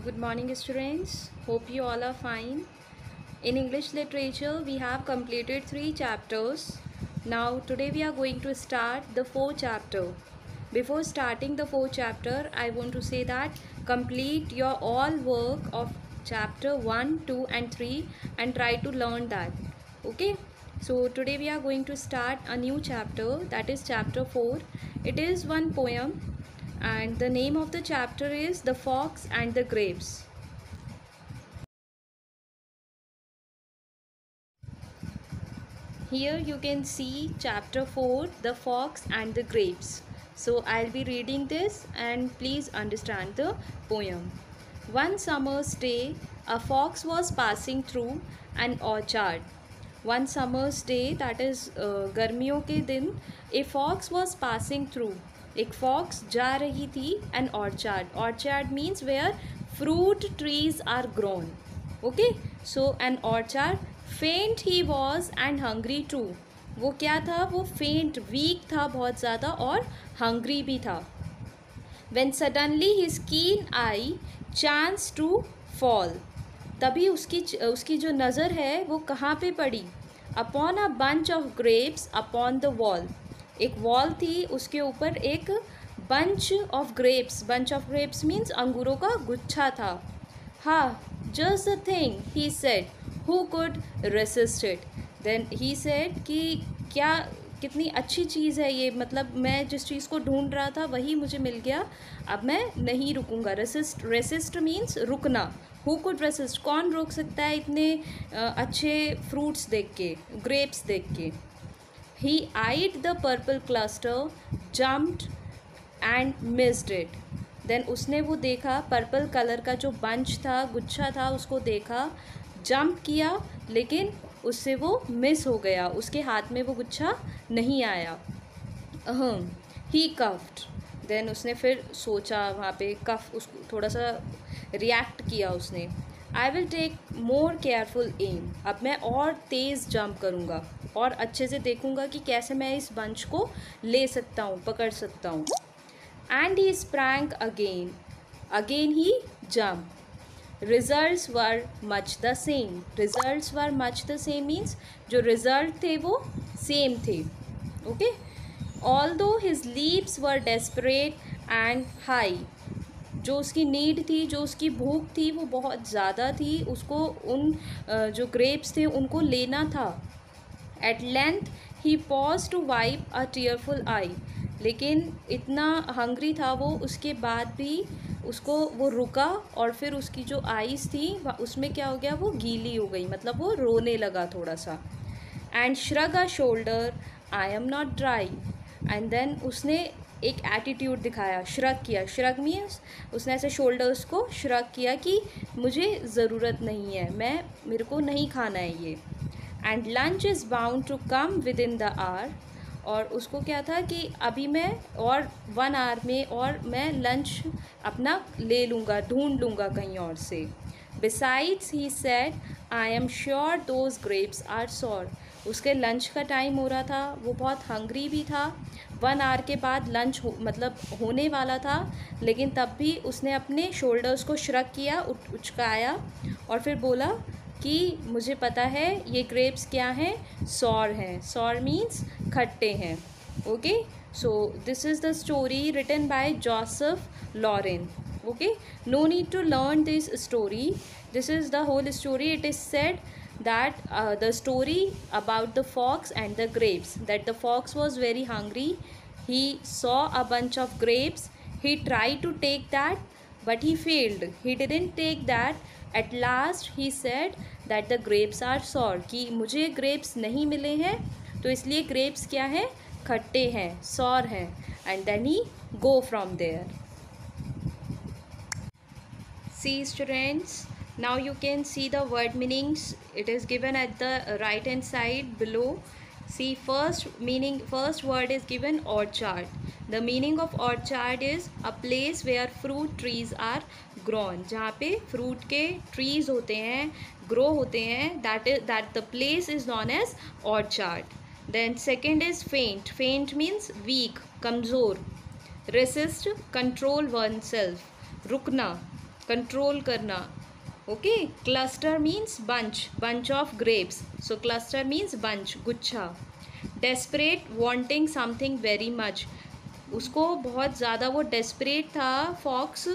Good morning, students. Hope you all are fine. In English literature, we have completed 3 chapters. Now, today we are going to start the 4th chapter. Before starting the 4th chapter, I want to say that complete your all work of chapter 1, 2 and 3 and try to learn that. Okay? So, today we are going to start a new chapter, that is chapter 4. It is one poem and the name of the chapter is The Fox and the Grapes. Here you can see chapter 4, The Fox and the Grapes. So I'll be reading this and please understand the poem. One summer's day, a fox was passing through an orchard. One summer's day, that is गर्मियों के दिन, a fox was passing through. एक fox जा रही थी an orchard. Orchard means where fruit trees are grown. Okay, so an orchard. Faint he was and hungry too. वो क्या था? वो फेंट वीक था बहुत ज़्यादा और हंग्री भी था. वेन सडनली हिज कीन आई चांस टू फॉल. तभी उसकी जो नज़र है वो कहाँ पे पड़ी? Upon a bunch of grapes upon the wall. एक वॉल थी, उसके ऊपर एक bunch of grapes. Bunch of grapes means अंगूरों का गुच्छा था. हाँ, just the thing, he said. Who could resist it? Then he said कि क्या कितनी अच्छी चीज़ है ये, मतलब मैं जिस चीज़ को ढूंढ रहा था वही मुझे मिल गया, अब मैं नहीं रुकूंगा. रेसिस्ट मीन्स रुकना. Who could resist? कौन रोक सकता है इतने अच्छे फ्रूट्स देख के, ग्रेप्स देख के. He eyed the purple cluster, jumped and missed it. Then उसने वो देखा, पर्पल कलर का जो बंच था, गुच्छा था, उसको देखा, जंप किया, लेकिन उससे वो मिस हो गया. उसके हाथ में वो गुच्छा नहीं आया. ही कफ्ड. देन उसने फिर सोचा, वहाँ पे कफ, उसको थोड़ा सा रिएक्ट किया उसने. I will take more careful aim. अब मैं और तेज़ जंप करूँगा और अच्छे से देखूँगा कि कैसे मैं इस बंच को ले सकता हूँ, पकड़ सकता हूँ. And he sprang again. Again he jumped. Results were much the same. Results were much the same means जो result थे वो same थे. Okay? Although his leaps were desperate and high. जो उसकी नीड थी, जो उसकी भूख थी, वो बहुत ज़्यादा थी. उसको उन जो grapes थे उनको लेना था. At length he paused to wipe a tearful eye. लेकिन इतना हंग्री था वो, उसके बाद भी उसको वो रुका और फिर उसकी जो आइज़ थी उसमें क्या हो गया, वो गीली हो गई, मतलब वो रोने लगा थोड़ा सा. And shrug a shoulder, I am not dry. And then उसने एक एटीट्यूड दिखाया, श्रग किया. श्रग मीन्स उसने ऐसे शोल्डर्स को श्रग किया कि मुझे ज़रूरत नहीं है, मेरे को नहीं खाना है ये. And lunch is bound to come within the hour. और उसको क्या था कि अभी मैं और 1 आवर में और मैं लंच अपना ले लूँगा, ढूंढ लूँगा कहीं और से. Besides he said, I am sure those grapes are sour. उसके लंच का टाइम हो रहा था, वो बहुत हंग्री भी था. 1 आवर के बाद लंच मतलब होने वाला था, लेकिन तब भी उसने अपने शोल्डर्स को श्रग किया, उचकाया और फिर बोला कि मुझे पता है ये ग्रेप्स क्या हैं, सॉर हैं. सॉर मीन्स खट्टे हैं. Okay, so this is the story written by Joseph Lauren. Okay, no need to learn this story, this is the whole story. It is said that the story about the fox and the grapes, that the fox was very hungry. He saw a bunch of grapes. He tried to take that, but he failed. He didn't take that. At last he said that the grapes are sour, कि मुझे grapes नहीं मिले हैं तो इसलिए grapes क्या हैं, खट्टे हैं, sour हैं. And then he go from there. See students, now you can see the word meanings. It is given at the right hand side below. See, first word is given orchard. The meaning of orchard is a place where fruit trees are grown. जहाँ पे fruit के trees होते हैं, grow होते हैं, that the place is known as orchard. Then second is faint. Faint means weak, कमज़ोर. Resist, control oneself. रुकना, control करना. Okay, cluster means bunch of grapes. So cluster means bunch, गुच्छा. Desperate, wanting something very much. उसको बहुत ज़्यादा वो desperate था fox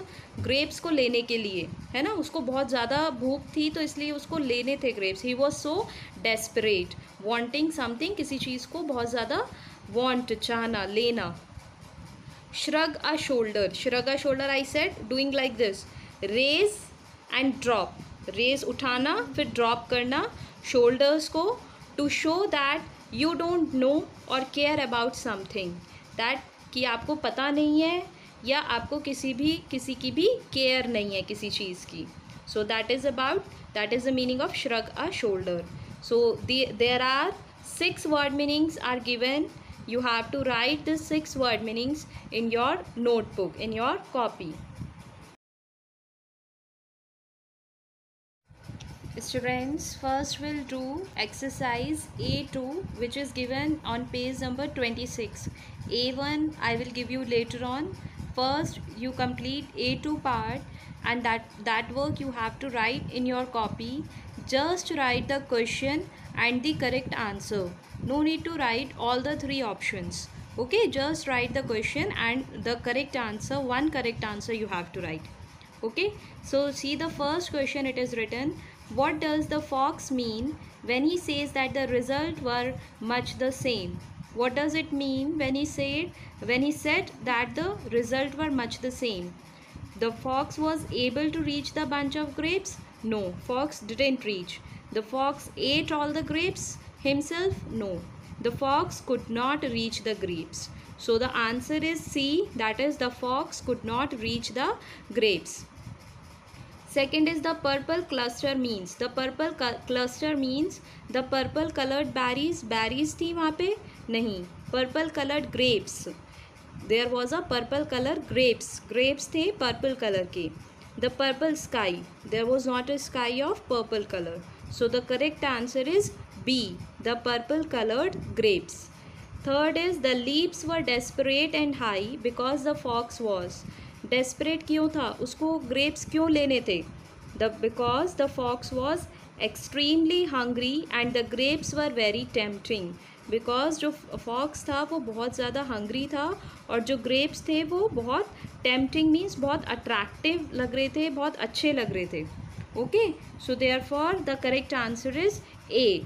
grapes को लेने के लिए, है ना. उसको बहुत ज़्यादा भूख थी तो इसलिए उसको लेने थे grapes. He was so desperate. Wanting something, किसी चीज़ को बहुत ज़्यादा वांट, चाहना, लेना. Shrug a shoulder. Shrug a shoulder I said doing like this. Raise and drop. Raise उठाना, फिर ड्रॉप करना शोल्डर्स को. To show that you don't know और केयर अबाउट समथिंग. दैट कि आपको पता नहीं है या आपको किसी की भी केयर नहीं है किसी चीज़ की. So that is the meaning of shrug a shoulder. So there are 6 word meanings are given. You have to write the 6 word meanings in your notebook, in your copy. Students, first we'll do exercise A2, which is given on page number 26. A1 I will give you later on. First you complete A2 part, and that work you have to write in your copy. Just write the question and the correct answer. No need to write all the 3 options. Okay, just write the question and the correct answer. One correct answer you have to write. Okay, so see the first question. It is written, what does the fox mean when he says that the result were much the same? What does it mean when he said that the result were much the same? The fox was able to reach the bunch of grapes? No, fox didn't reach. The fox ate all the grapes himself? No, the fox could not reach the grapes. So the answer is C, that is the fox could not reach the grapes. Second is the purple cluster means. The purple cluster means the purple colored berries. Berries थी वहाँ पे नहीं. Purple colored grapes. There was a purple color grapes. Grapes थे purple color के. The purple sky. There was not a sky of purple color. So the correct answer is B, the purple colored grapes. Third is the leaps were desperate and high because the fox was. Desperate क्यों था, उसको ग्रेप्स क्यों लेने थे? Because the fox was extremely hungry and the grapes were very tempting. Because जो fox था वो बहुत ज़्यादा हंग्री था और जो ग्रेप्स थे वो बहुत टेम्पटिंग मीन्स बहुत अट्रैक्टिव लग रहे थे, बहुत अच्छे लग रहे थे. Okay, so therefore the correct answer is A.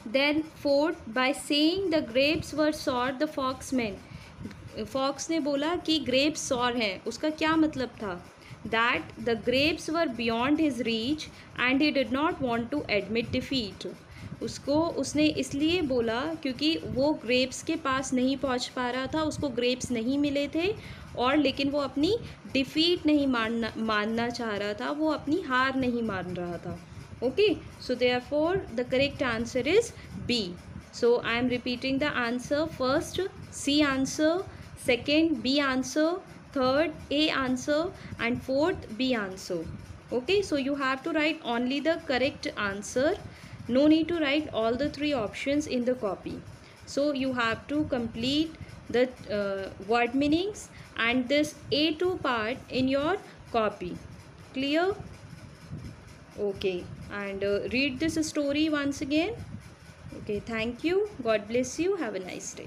Then fourth, by saying the grapes were sour the fox meant. Fox ने बोला कि ग्रेप्स सॉर हैं, उसका क्या मतलब था? That the grapes were beyond his reach and he did not want to admit defeat. उसने इसलिए बोला क्योंकि वो ग्रेप्स के पास नहीं पहुंच पा रहा था, उसको ग्रेप्स नहीं मिले थे, और लेकिन वो अपनी डिफीट नहीं मानना चाह रहा था, वो अपनी हार नहीं मान रहा था. Okay, so therefore the correct answer is B. So I am repeating the answer. First C answer, second B answer, third A answer, and fourth B answer. Okay, so you have to write only the correct answer. No need to write all the 3 options in the copy. So you have to complete the word meanings and this A2 part in your copy. Clear? Okay, and read this story once again. Okay, thank you. God bless you. Have a nice day.